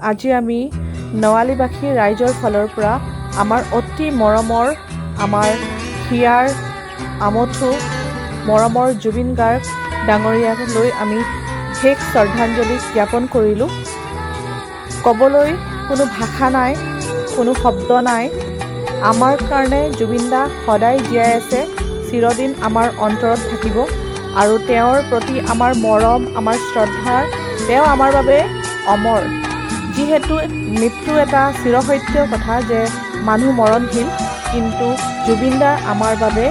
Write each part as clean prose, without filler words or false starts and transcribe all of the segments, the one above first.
আজি আমি নৱালীবাসী ৰাইজৰ ফালৰ পৰা আমাৰ অতি মৰমৰ আমাৰ হিয়াৰ আমঠু মৰমৰ জুবিন গাৰ্গ ডাঙৰীয়াক লৈ আমি শেষ শ্ৰদ্ধাঞ্জলি জ্ঞাপন কৰিলোঁ। ক'বলৈ কোনো ভাষা নাই, কোনো শব্দ নাই। আমাৰ কাৰণে জুবিন দা সদায় জীয়াই আছে, চিৰদিন আমাৰ অন্তৰত থাকিব আৰু তেওঁৰ প্ৰতি আমাৰ মৰম, আমাৰ শ্ৰদ্ধা, তেওঁ আমাৰ বাবে অমৰ। যিহেতু মৃত্যু এটা চিৰসত্য কথা যে মানুহ মৰণশীল, কিন্তু জুবিন দা আমাৰ বাবে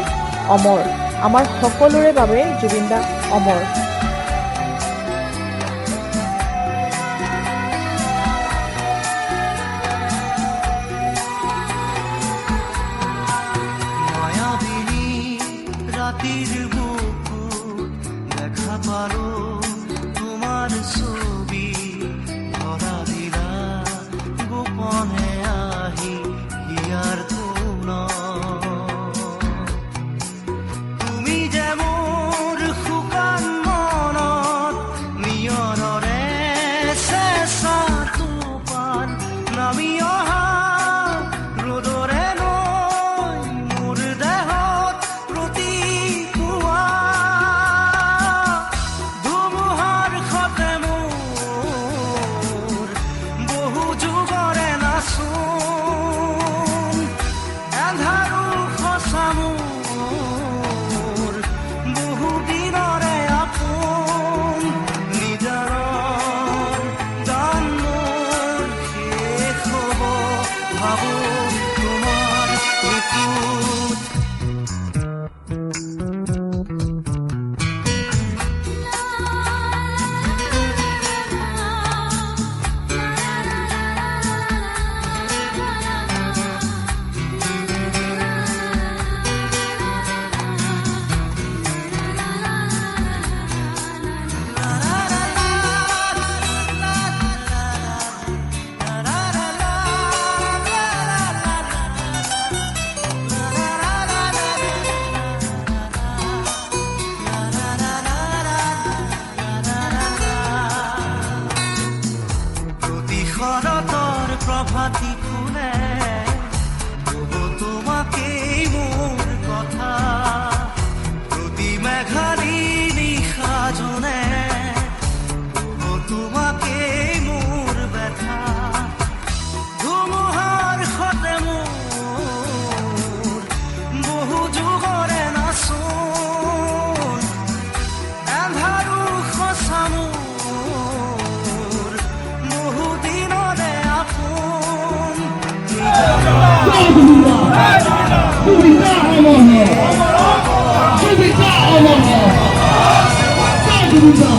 অমৰ, আমাৰ সকলোৰে বাবে জুবিন দা অমৰ। রাতির বুকু দেখা পালো তোমার ছবি ধরা দিলা গোপনে আহি হিয়ার কোন তুমি যে মোর শুকান মনত নিয়ৰৰে চেঁচা টোপাল নামি অহা ৰ'দৰে প্রভাতী ফুলে তোমাকে মোর কথা প্রতি মেঘারি নিশা জনে তোমাকে মোর ব্যথা ধুমুহার সতে মোর বহু যুগরে নাচোন এন্ধাৰো সঁচা মোৰ বহু দিনৰে Jubin